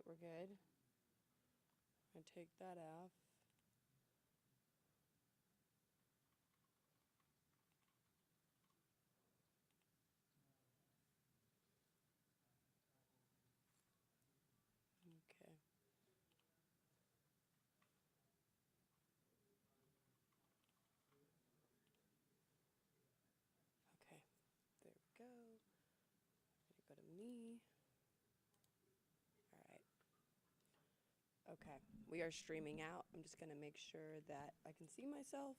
we're good. I'm going to take that off. Okay. Okay, there we go. Go to me. All right. Okay, we are streaming out. I'm just going to make sure that I can see myself.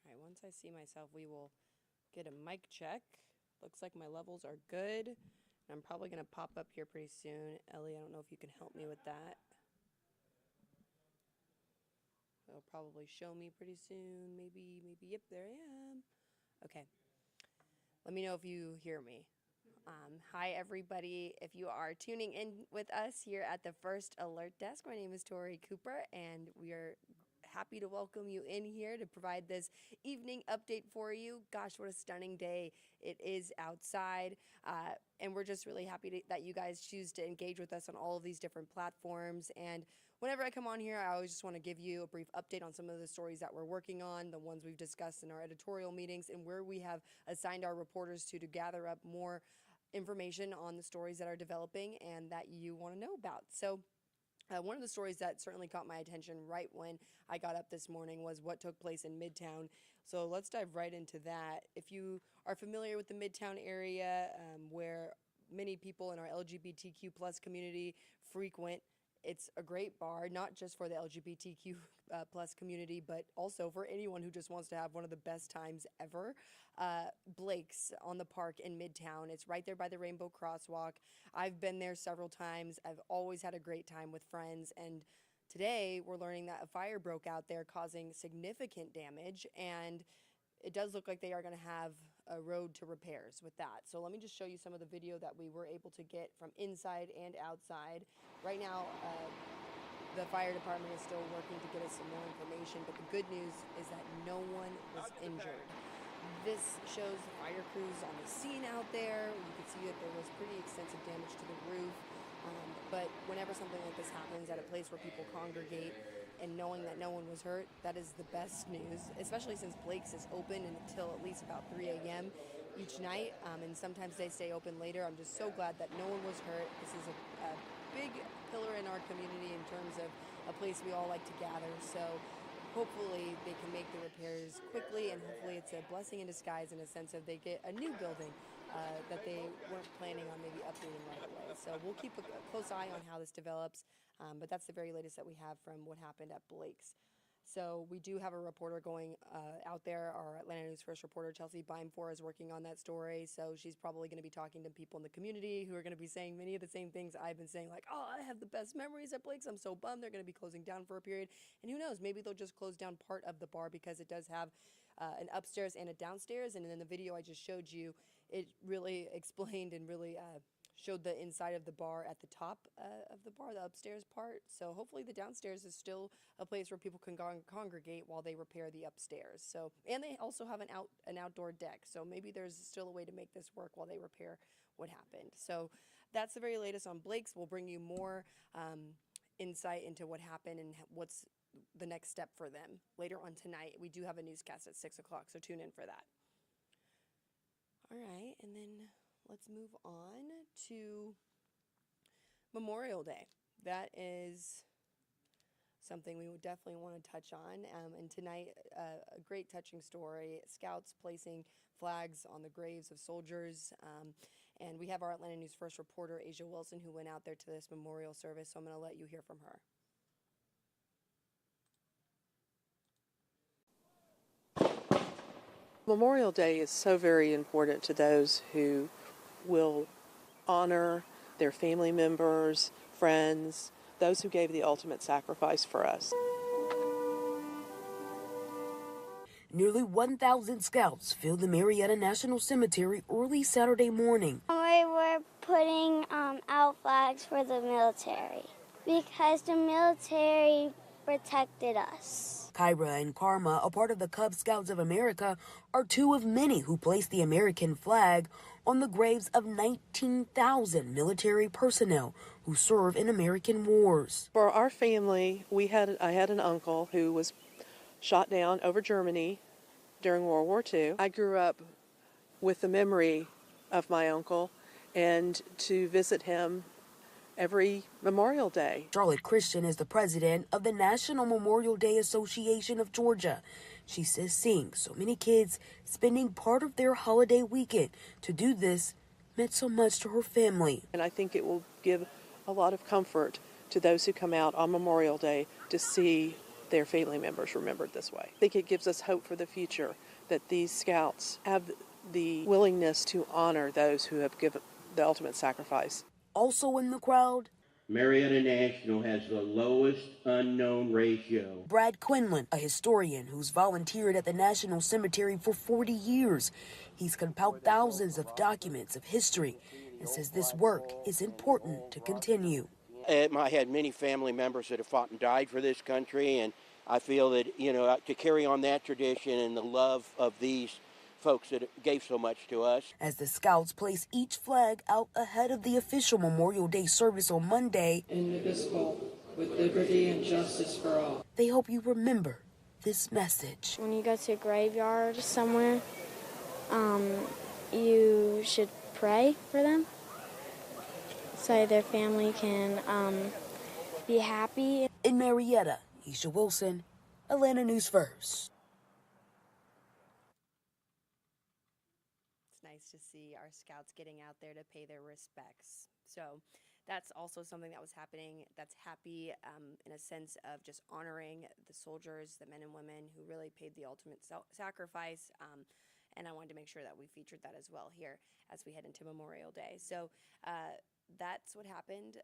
All right, once I see myself, we will get a mic check. Looks like my levels are good. I'm probably going to pop up here pretty soon. Ellie, I don't know if you can help me with that. It'll probably show me pretty soon. Maybe, yep, there I am. Okay. Let me know if you hear me. Hi, everybody. If you are tuning in with us here at the First Alert Desk, my name is Tori Cooper, and we are happy to welcome you in here to provide this evening update for you. Gosh, what a stunning day it is outside. And we're just really happy that you guys choose to engage with us on all of these different platforms. And whenever I come on here, I always just want to give you a brief update on some of the stories that we're working on, the ones we've discussed in our editorial meetings, and where we have assigned our reporters to gather up more information on the stories that are developing and that you want to know about. So one of the stories that certainly caught my attention right when I got up this morning was what took place in Midtown. So let's dive right into that. If you are familiar with the Midtown area, where many people in our LGBTQ plus community frequent, it's a great bar, not just for the LGBTQ plus community, but also for anyone who just wants to have one of the best times ever. Blake's on the Park in Midtown. It's right there by the Rainbow Crosswalk. I've been there several times. I've always had a great time with friends, and today we're learning that a fire broke out there causing significant damage, and it does look like they are going to have a road to repairs with that. So let me just show you some of the video that we were able to get from inside and outside. Right now, the fire department is still working to get us some more information, but the good news is that no one was injured. This shows the fire crews on the scene out there. You can see that there was pretty extensive damage to the roof. But whenever something like this happens at a place where people congregate, and knowing that no one was hurt, that is the best news, especially since Blake's is open until at least about 3 a.m. each night, and sometimes they stay open later. I'm just so glad that no one was hurt. This is a big pillar in our community in terms of a place we all like to gather, so hopefully they can make the repairs quickly, and hopefully it's a blessing in disguise in a sense of they get a new building that they weren't planning on maybe updating right away. So we'll keep a close eye on how this develops, but that's the very latest that we have from what happened at Blake's. So we do have a reporter going out there. Our Atlanta News First reporter, Chelsea Beimfor, is working on that story. So she's probably going to be talking to people in the community who are going to be saying many of the same things I've been saying, like, oh, I have the best memories at Blake's. I'm so bummed they're going to be closing down for a period. And who knows, maybe they'll just close down part of the bar because it does have an upstairs and a downstairs. And in the video I just showed you, it really explained and really showed the inside of the bar at the top of the bar, the upstairs part. So hopefully the downstairs is still a place where people can congregate while they repair the upstairs. So, and they also have an outdoor deck. So maybe there's still a way to make this work while they repair what happened. So that's the very latest on Blake's. We'll bring you more insight into what happened and what's the next step for them later on tonight. We do have a newscast at 6 o'clock, so tune in for that. All right, and then let's move on to Memorial Day. That is something we would definitely want to touch on. And tonight, a great touching story, scouts placing flags on the graves of soldiers. And we have our Atlanta News First reporter, Asia Wilson, who went out there to this memorial service. So I'm going to let you hear from her. Memorial Day is so very important to those who will honor their family members, friends, those who gave the ultimate sacrifice for us. Nearly 1,000 scouts filled the Marietta National Cemetery early Saturday morning. We were putting out flags for the military because the military protected us. Kyra and Karma, a part of the Cub Scouts of America, are two of many who placed the American flag on the graves of 19,000 military personnel who serve in American wars. For our family, I had an uncle who was shot down over Germany during World War II. I grew up with the memory of my uncle and to visit him every Memorial Day. Charlotte Christian is the president of the National Memorial Day Association of Georgia. She says seeing so many kids spending part of their holiday weekend to do this meant so much to her family. And I think it will give a lot of comfort to those who come out on Memorial Day to see their family members remembered this way. I think it gives us hope for the future that these scouts have the willingness to honor those who have given the ultimate sacrifice. Also in the crowd, Marietta National has the lowest unknown ratio. Brad Quinlan, a historian who's volunteered at the National Cemetery for 40 years. He's compiled thousands of documents of history and says this work is important to continue. I had many family members that have fought and died for this country, and I feel that, to carry on that tradition and the love of these folks that gave so much to us. As the Scouts place each flag out ahead of the official Memorial Day service on Monday, indivisible, with liberty and justice for all. They hope you remember this message. When you go to a graveyard somewhere, you should pray for them so their family can be happy. In Marietta, Isha Wilson, Atlanta News First. To see our scouts getting out there to pay their respects. So that's also something that was happening that's happy in a sense of just honoring the soldiers, the men and women who really paid the ultimate sacrifice. And I wanted to make sure that we featured that as well here as we head into Memorial Day. So that's what happened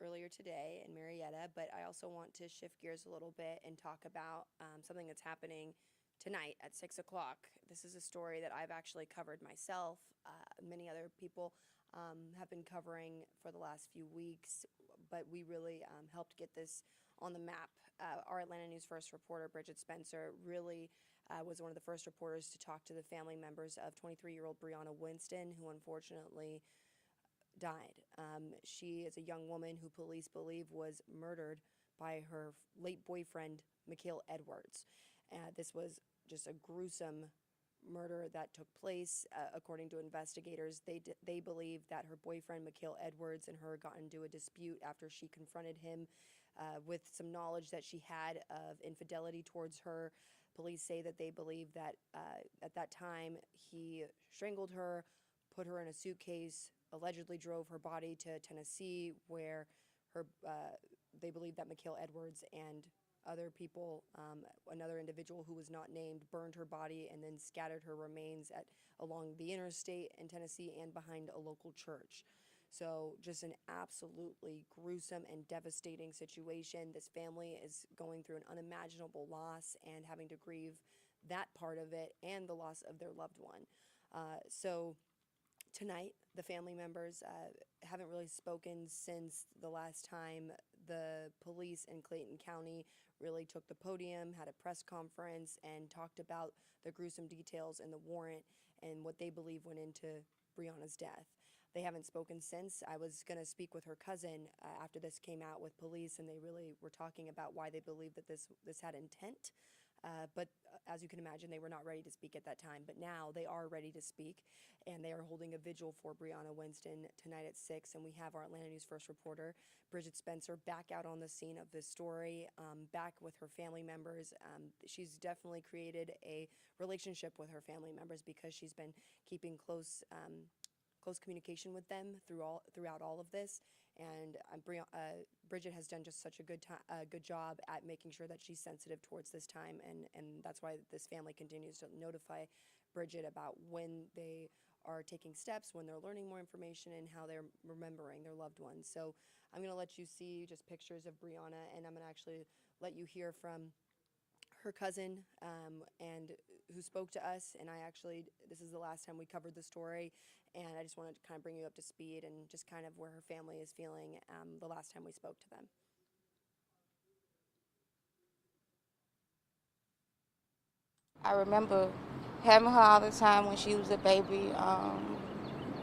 earlier today in Marietta, but I also want to shift gears a little bit and talk about something that's happening tonight at 6 o'clock. This is a story that I've actually covered myself. Many other people have been covering for the last few weeks, but we really helped get this on the map. Our Atlanta News First reporter, Bridget Spencer, really was one of the first reporters to talk to the family members of 23-year-old Briana Winston, who unfortunately died. She is a young woman who police believe was murdered by her late boyfriend, Mikhail Edwards. This was just a gruesome murder that took place. According to investigators, they believe that her boyfriend, Mikhail Edwards, and her got into a dispute after she confronted him with some knowledge that she had of infidelity towards her. Police say that they believe that at that time he strangled her, put her in a suitcase, allegedly drove her body to Tennessee, where they believe that Mikhail Edwards and other people, another individual who was not named, burned her body and then scattered her remains along the interstate in Tennessee and behind a local church. So just an absolutely gruesome and devastating situation. This family is going through an unimaginable loss and having to grieve that part of it and the loss of their loved one. So tonight, the family members haven't really spoken since the last time the police in Clayton County really took the podium, had a press conference, and talked about the gruesome details in the warrant and what they believe went into Briana's death. They haven't spoken since. I was going to speak with her cousin after this came out with police, and they really were talking about why they believe that this had intent. But as you can imagine, they were not ready to speak at that time. But now they are ready to speak, and they are holding a vigil for Briana Winston tonight at 6. And we have our Atlanta News First reporter, Bridget Spencer, back out on the scene of this story, back with her family members. She's definitely created a relationship with her family members because she's been keeping close communication with them throughout all of this. And Bridget has done just such a good job at making sure that she's sensitive towards this time, and that's why this family continues to notify Bridget about when they are taking steps, when they're learning more information, and how they're remembering their loved ones. So I'm going to let you see just pictures of Briana, and I'm going to actually let you hear from her cousin and who spoke to us. And this is the last time we covered the story, and I just wanted to kind of bring you up to speed and just kind of where her family is feeling the last time we spoke to them. I remember having her all the time when she was a baby,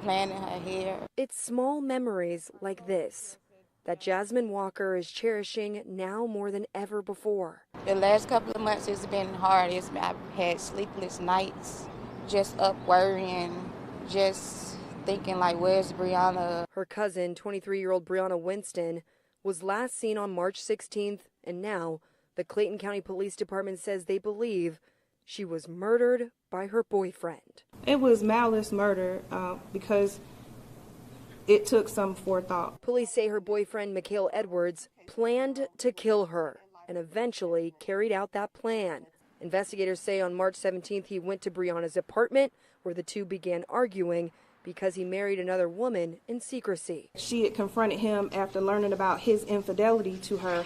playing in her hair. It's small memories like this that Jasmine Walker is cherishing now more than ever before. The last couple of months it's been hard. I've had sleepless nights, just up worrying, just thinking like, where's Briana? Her cousin, 23-year-old Briana Winston, was last seen on March 16th, and now the Clayton County Police Department says they believe she was murdered by her boyfriend. It was malice murder because it took some forethought. Police say her boyfriend, Mikhail Edwards, planned to kill her and eventually carried out that plan. Investigators say on March 17th he went to Briana's apartment where the two began arguing because he married another woman in secrecy. She had confronted him after learning about his infidelity to her.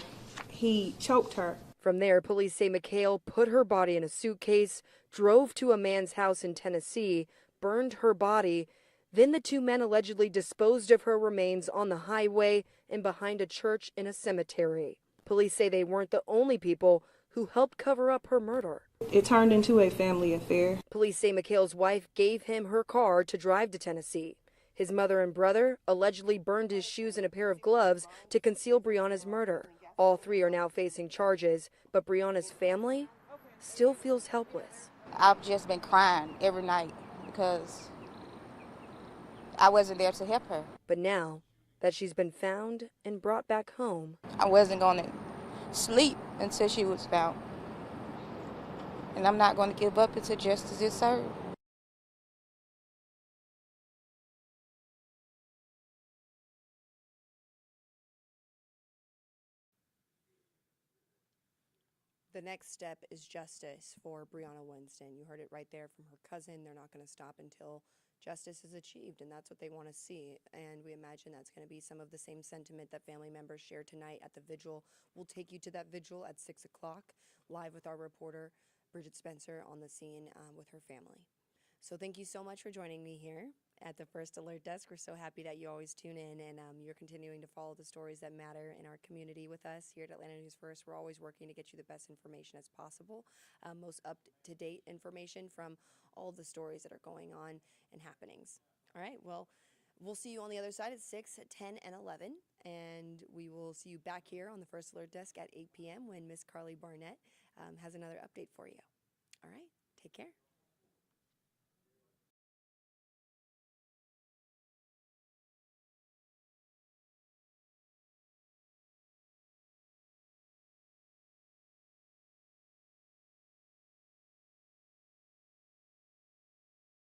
He choked her. From there, police say Mikhail put her body in a suitcase, drove to a man's house in Tennessee, burned her body. Then the two men allegedly disposed of her remains on the highway and behind a church in a cemetery. Police say they weren't the only people who helped cover up her murder. It turned into a family affair. Police say Mikhail's wife gave him her car to drive to Tennessee. His mother and brother allegedly burned his shoes and a pair of gloves to conceal Briana's murder. All three are now facing charges, but Briana's family still feels helpless. I've just been crying every night because I wasn't there to help her. But now that she's been found and brought back home, I wasn't going to sleep until she was found. And I'm not going to give up until justice is served. the next step is justice for Briana Winston. You heard it right there from her cousin. They're not going to stop until justice is achieved, and that's what they want to see. And we imagine that's going to be some of the same sentiment that family members share tonight at the vigil. We'll take you to that vigil at 6 o'clock, live with our reporter, Bridget Spencer, on the scene with her family. So thank you so much for joining me here at the First Alert Desk. We're so happy that you always tune in and you're continuing to follow the stories that matter in our community with us here at Atlanta News First. We're always working to get you the best information as possible, most up-to-date information from all the stories that are going on and happenings. All right, well, we'll see you on the other side at 6, 10, and 11, and we will see you back here on the First Alert Desk at 8 p.m. when Miss Carly Barnett has another update for you. All right, take care.